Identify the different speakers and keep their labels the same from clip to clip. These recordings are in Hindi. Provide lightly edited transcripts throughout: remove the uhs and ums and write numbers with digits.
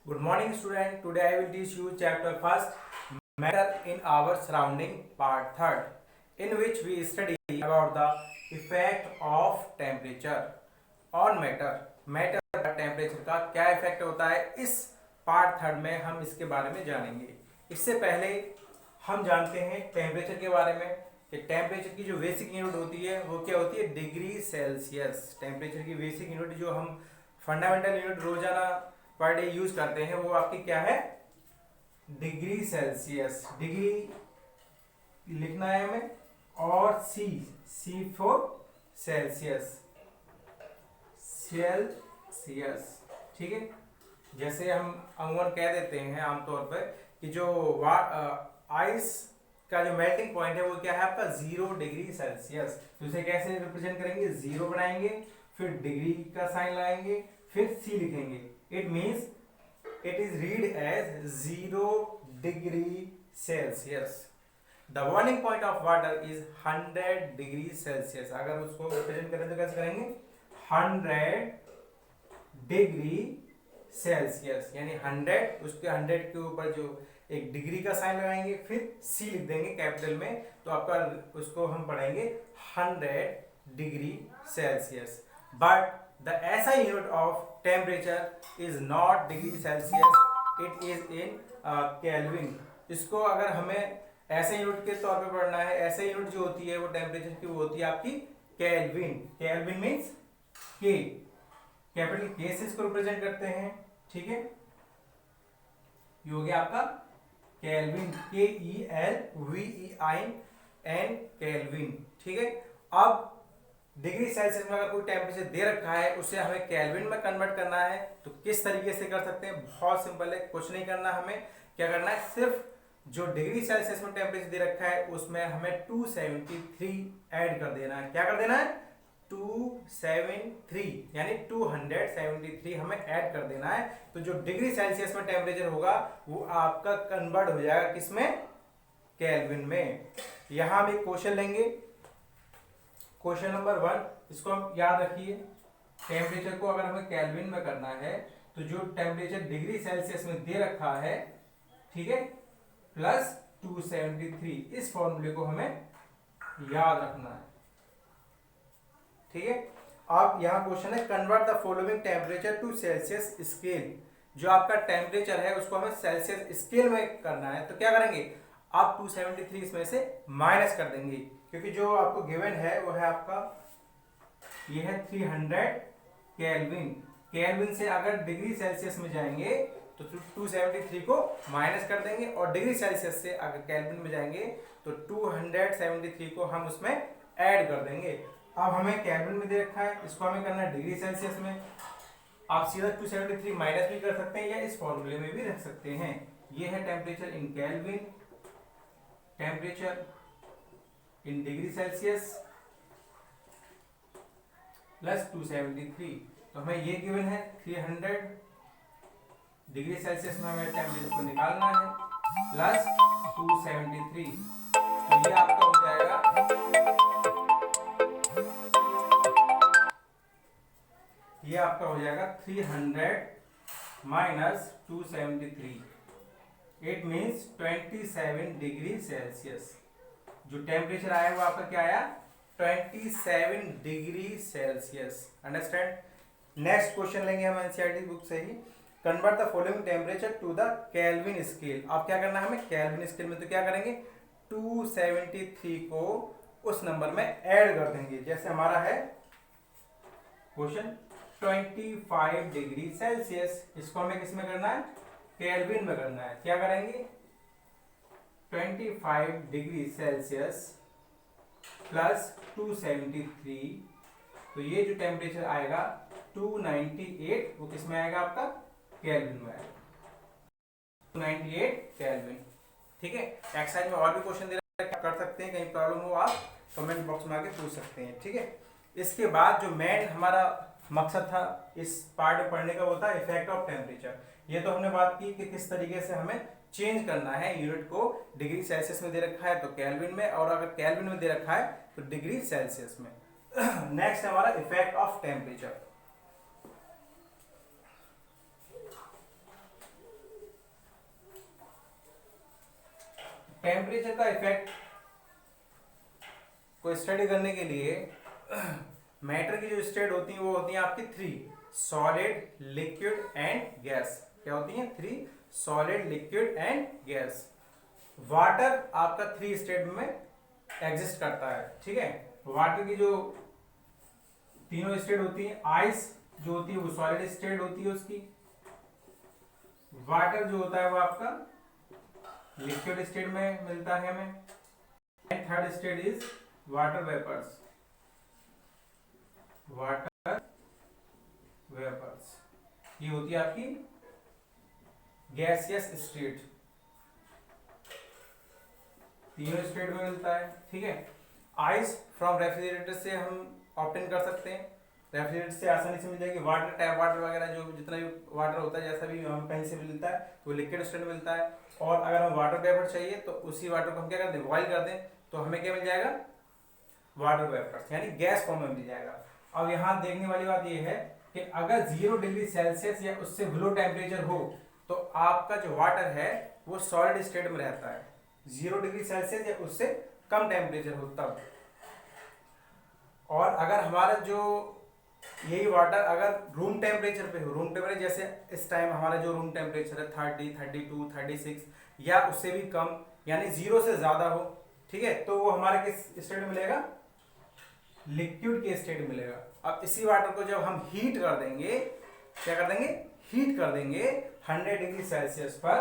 Speaker 1: Good morning, student. Today I will teach you chapter first, matter in our surrounding, part third, in which we study about the effect of temperature on matter. Matter पर टेम्परेचर का क्या इफेक्ट होता है, इस पार्ट थर्ड में हम इसके बारे में जानेंगे। इससे पहले हम जानते हैं टेम्परेचर के बारे में कि टेम्परेचर की जो बेसिक यूनिट होती है वो क्या होती है, डिग्री सेल्सियस। टेम्परेचर की बेसिक यूनिट जो हम फंडामेंटल यूनिट रोजाना पर डे यूज करते हैं वो आपकी क्या है, डिग्री सेल्सियस। डिग्री लिखना है हमें, और सी फॉर सेल्सियस, सेल्सियस, ठीक है। जैसे हम अमूमन कह देते हैं आमतौर पर कि जो आइस का जो मेल्टिंग पॉइंट है वो क्या है आपका 0 डिग्री सेल्सियस। तो उसे कैसे रिप्रेजेंट करेंगे, 0 बनाएंगे, फिर डिग्री का साइन लगाएंगे, फिर सी लिखेंगे। It means it is read as 0 degree Celsius. The boiling point of water is 100 degree Celsius. अगर उसको रिप्रेजेंट करें तो कैसे करेंगे, 100 डिग्री सेल्सियस, यानी 100 उसके 100 के ऊपर जो एक डिग्री का साइन लगाएंगे, फिर सी लिख देंगे कैपिटल में, तो आपका उसको हम पढ़ेंगे 100 degree Celsius. But the SI unit of temperature is not degree Celsius, it is in Kelvin। इसको अगर हमें ऐसे यूनिट के तौर पे पढ़ना है, ऐसे यूनिट जो होती है वो टेम्परेचर की वो होती है आपकी केल्विन। केल्विन मीन्स के, कैपिटल के से इसको रिप्रेजेंट करते हैं, ठीक है। ये हो गया आपका केल्विन, KELVIN, केल्विन, ठीक है। अब डिग्री सेल्सियस में अगर कोई टेम्परेचर दे रखा है उसे हमें केल्विन में कन्वर्ट करना है, तो किस तरीके से कर सकते हैं, बहुत सिंपल है। कुछ नहीं करना, हमें क्या करना है, सिर्फ जो डिग्री सेल्सियस में टेम्परेचर दे रखा है उसमें हमें 273 ऐड कर देना है। क्या कर देना है, 273, यानी 273 हमें ऐड कर देना है। तो जो डिग्री सेल्सियस में टेम्परेचर होगा वो आपका कन्वर्ट हो जाएगा किसमें, केल्विन में। यहां हम एक क्वेश्चन लेंगे, क्वेश्चन नंबर 1, इसको हम याद रखिए। टेम्परेचर को अगर हमें केल्विन में करना है तो जो टेम्परेचर डिग्री सेल्सियस में दे रखा है, ठीक है, प्लस 273, इस फॉर्मूले को हमें याद रखना है, ठीक है। अब यहां क्वेश्चन है, convert the following temperature to Celsius scale. जो आपका टेम्परेचर है उसको हमें सेल्सियस स्केल में करना है, तो क्या करेंगे, आप 273 इसमें से माइनस कर देंगे, क्योंकि जो आपको गिवन है वो है आपका, ये है 300 केल्विन। केल्विन से अगर डिग्री सेल्सियस में जाएंगे तो 273 को माइनस कर देंगे, और डिग्री सेल्सियस से अगर केल्विन में जाएंगे तो 273 को हम उसमें ऐड कर देंगे। अब हमें केल्विन में दे रखा है, इसको हमें करना है डिग्री सेल्सियस में। आप सीधा 273 माइनस भी कर सकते हैं या इस फॉर्मूले में भी रख सकते हैं। ये है temperature in kelvin, temperature in degree Celsius plus 273। तो हमें ये गिवन है 300 डिग्री सेल्सियस में हमें टेम्परेचर को निकालना है, प्लस 273। तो ये आपका हो जाएगा, ये आपका हो जाएगा 300 minus 273, it means 27 degree Celsius. जो टेम्परेचर आया वो आपका क्या आया, 27 degree Celsius. Understand. Next question लेंगे हम एनसीईआरटी बुक से ही, convert the following temperature to the Kelvin scale. अब क्या करना है हमें, केल्विन स्केल में तो क्या करेंगे, 273 को उस नंबर में ऐड कर देंगे। जैसे हमारा है क्वेश्चन 25 डिग्री सेल्सियस, इसको हमें किस में करना है, केल्विन में करना है। क्या करेंगे, 25 डिग्री सेल्सियस प्लस 273, तो ये जो टेम्परेचर आएगा 298, वो किस में आएगा आपका, केल्विन में आएगा, 298 केल्विन, ठीक है। एक्सरसाइज में और भी क्वेश्चन दे रहे हैं, कर सकते हैं, कहीं प्रॉब्लम हो आप कमेंट बॉक्स में आके पूछ सकते हैं, ठीक है। इसके बाद जो मेन हमारा मकसद था इस पार्ट में पढ़ने का वो था इफेक्ट ऑफ टेम्परेचर। ये तो हमने बात की कि किस तरीके से हमें चेंज करना है यूनिट को, डिग्री सेल्सियस में दे रखा है तो केल्विन में, और अगर केल्विन में दे रखा है तो डिग्री सेल्सियस में। नेक्स्ट हमारा इफेक्ट ऑफ टेम्परेचर। टेम्परेचर का इफेक्ट को स्टडी करने के लिए मैटर की जो स्टेट होती है वो होती है आपकी 3, सॉलिड, लिक्विड एंड गैस। क्या होती है? 3, solid, liquid and gas. Water आपका 3 स्टेट में एग्जिस्ट करता है, ठीक है। वाटर की जो तीनों स्टेट होती है, आइस जो होती है वो सॉलिड स्टेट होती है उसकी, वाटर जो होता है वो आपका लिक्विड स्टेट में मिलता है हमें, and third state is water vapours. Water vapours ये होती है आपकी गैसियस स्टेट, तीनों स्टेट में मिलता है, ठीक है। आइस फ्रॉम रेफ्रिजरेटर से हम ऑब्टेन कर सकते हैं, रेफ्रिजरेटर से आसानी से मिल जाएगी। वाटर, टैप वाटर वगैरह जो जितना भी वाटर होता है जैसा भी हमें कहीं से मिलता है तो लिक्विड स्टेट में मिलता है। और अगर हम वाटर वेपर चाहिए तो उसी वाटर को हम क्या करते हैं? बॉइल करते हैं तो हमें क्या मिल जाएगा? वाटर वेपर, यानी गैस फॉर्म में मिल जाएगा। अब यहाँ देखने वाली बात यह है कि अगर 0 डिग्री सेल्सियस या उससे बिलो टेम्परेचर हो तो आपका जो वाटर है वो सॉलिड स्टेट में रहता है। 0 डिग्री सेल्सियस या उससे कम टेम्परेचर हो तब। और अगर हमारा जो यही वाटर अगर रूम टेम्परेचर पे हो, रूम टेम्परेचर जैसे इस टाइम हमारा जो रूम टेम्परेचर है 30, 32, 36 या उससे भी कम, यानी 0 से ज्यादा हो, ठीक है, तो वो हमारे किस स्टेट में मिलेगा? लिक्विड के स्टेट में मिलेगा। अब इसी वाटर को जब हम हीट कर देंगे, क्या कर देंगे? हीट कर देंगे 100 डिग्री सेल्सियस पर,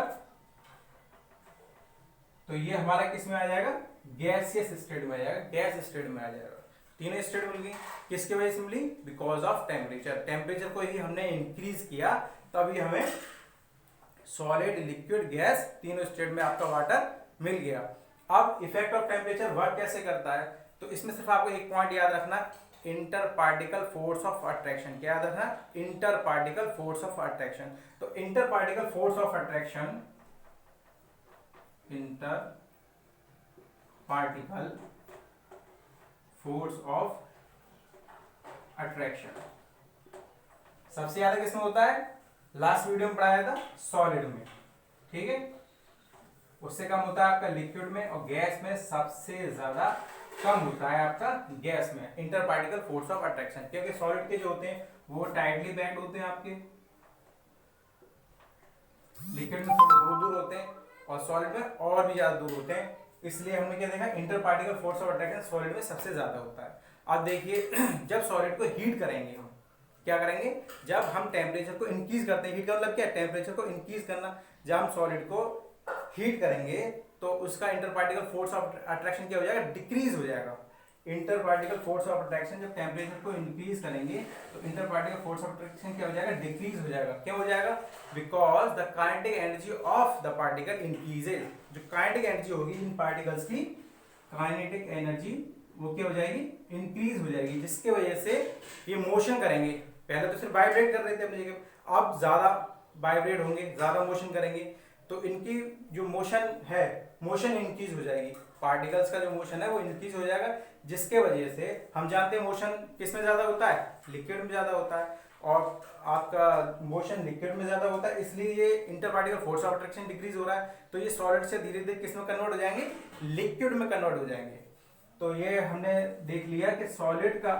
Speaker 1: तो ये हमारा किस में आ जाएगा? गैसियस स्टेट में आ जाएगा, गैस स्टेट में आ जाएगा। तीनों स्टेट मिल गई, किसकी वजह से मिली? Because of temperature. टेम्परेचर को ही हमने इंक्रीज किया तभी हमें सॉलिड, लिक्विड, गैस तीनों स्टेट में आपका वाटर मिल गया। अब इफेक्ट ऑफ टेम्परेचर वर्क कैसे करता है? तो इसमें सिर्फ आपको एक पॉइंट याद रखना, inter particle force of attraction. क्या याद रखना? Inter particle force of attraction. तो inter particle force of attraction, inter particle force of attraction सबसे ज्यादा किसमें होता है? लास्ट वीडियो में पढ़ाया था सॉलिड में, ठीक है। उससे कम होता है आपका लिक्विड में, और गैस में सबसे ज्यादा कम होता है आपका गैस में inter particle force of attraction. क्योंकि सॉलिड के जो होते हैं वो टाइटली बैंड होते हैं आपके, लिक्विड में थोड़े दूर दूर होते हैं और सॉलिड में और भी ज्यादा दूर होते हैं। इसलिए हमने क्या देखा? Inter particle force of attraction solid में सबसे ज्यादा होता है। अब देखिए जब सॉलिड को हीट करेंगे हम, क्या करेंगे? जब हम टेम्परेचर को इंक्रीज करते हैं, हीट का मतलब क्या? टेम्परेचर को इंक्रीज करना। जब हम सॉलिड को हीट करेंगे तो उसका inter particle force of attraction क्या हो जाएगा? डिक्रीज हो जाएगा। Inter particle force of attraction, जब टेम्परेचर को इंक्रीज करेंगे तो inter particle force of attraction क्या हो जाएगा? डिक्रीज हो जाएगा। क्या हो जाएगा? Because the kinetic energy of the particle increases. जो काइनेटिक एनर्जी होगी इन पार्टिकल्स की, काइनेटिक एनर्जी वो क्या हो जाएगी? इंक्रीज हो जाएगी, जिसके वजह से ये मोशन करेंगे। पहले तो सिर्फ वाइब्रेट कर रहे थे अपनी जगह, अब ज्यादा वाइब्रेट होंगे, ज्यादा मोशन करेंगे, तो इनकी जो मोशन है, मोशन इंक्रीज हो जाएगी। पार्टिकल्स का जो मोशन है वो इंक्रीज हो जाएगा, जिसके वजह से हम जानते हैं मोशन किस में ज्यादा होता है? लिक्विड में ज्यादा होता है, और आपका मोशन लिक्विड में ज्यादा होता है, इसलिए ये inter particle force of attraction decrease हो रहा है। तो ये सॉलिड से धीरे धीरे किस में कन्वर्ट हो जाएंगे? लिक्विड में कन्वर्ट हो जाएंगे। तो ये हमने देख लिया कि सॉलिड का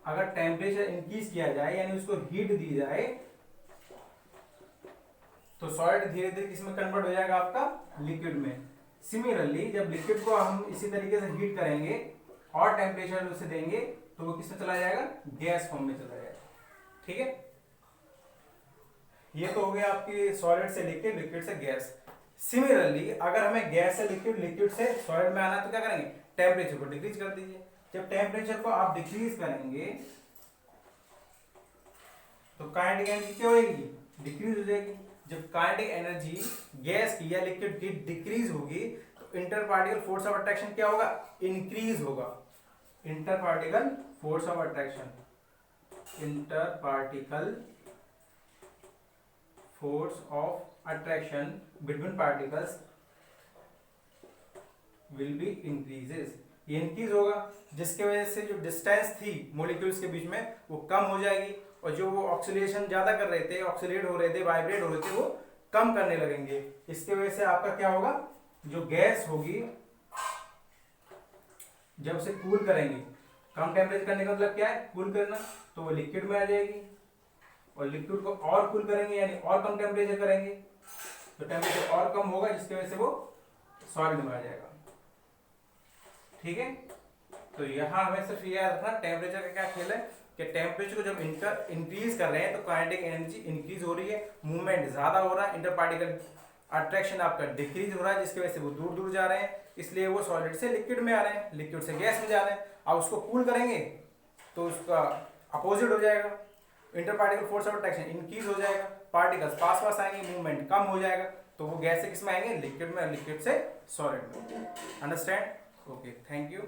Speaker 1: अगर टेम्परेचर इंक्रीज किया जाए, यानी उसको हीट दी जाए, तो सॉलिड धीरे धीरे किसमें कन्वर्ट हो जाएगा? आपका लिक्विड में। सिमिलरली जब लिक्विड को हम इसी तरीके से हीट करेंगे और टेम्परेचर उसे देंगे तो वो किसमें चला जाएगा? गैस फॉर्म में चला जाएगा, ठीक है। ये तो हो गया आपकी सॉलिड से लिक्विड, लिक्विड से गैस। सिमिलरली अगर हमें गैस से लिक्विड, लिक्विड से सॉलिड में आना है तो क्या करेंगे? टेम्परेचर को डिक्रीज कर दीजिए। जब टेम्परेचर को आप डिक्रीज करेंगे तो काइनेटिक एनर्जी क्या होगी? डिक्रीज हो जाएगी। जब काइनेटिक एनर्जी गैस की या लिक्विड की डिक्रीज होगी तो inter particle force of attraction क्या होगा? इंक्रीज होगा। Inter particle force of attraction, inter particle force of attraction between particles will be increases. ये इंक्रीज होगा, जिसके वजह से जो डिस्टेंस थी मॉलिक्यूल्स के बीच में वो कम हो जाएगी, और जो वो ऑक्सीडेशन ज्यादा कर रहे थे, ऑक्सीडेट हो रहे थे, वाइब्रेट हो रहे थे, वो कम करने लगेंगे। इसके वजह से आपका क्या होगा? जो गैस होगी जब उसे कूल करेंगे, कम टेम्परेचर करने का मतलब क्या है, कूल करना, तो वो लिक्विड में आ जाएगी, और लिक्विड को और कूल करेंगे यानी और कम टेम्परेचर करेंगे, तो टेम्परेचर और कम होगा जिसकी वजह से वो सॉलिड में आ जाएगा। ठीक है, तो यहाँ हमें सिर्फ ये याद रखना टेम्परेचर का क्या खेल है कि टेम्परेचर को जब इंक्रीज कर रहे हैं तो काइनेटिक एनर्जी इंक्रीज हो रही है, मूवमेंट ज्यादा हो रहा है, इंटर पार्टिकल अट्रैक्शन आपका डिक्रीज हो रहा है, जिसकी वजह से वो दूर दूर जा रहे हैं, इसलिए वो सॉलिड से लिक्विड में आ रहे हैं, लिक्विड से गैस में जा रहे हैं। अब उसको कूल करेंगे तो उसका अपोजिट हो जाएगा, inter particle force of attraction increase हो जाएगा, पार्टिकल्स पास पास आएंगे, मूवमेंट कम हो जाएगा, तो वो गैस से किस में आएंगे, लिक्विड में, लिक्विड से सॉलिड में। अंडरस्टैंड? Okay, thank you.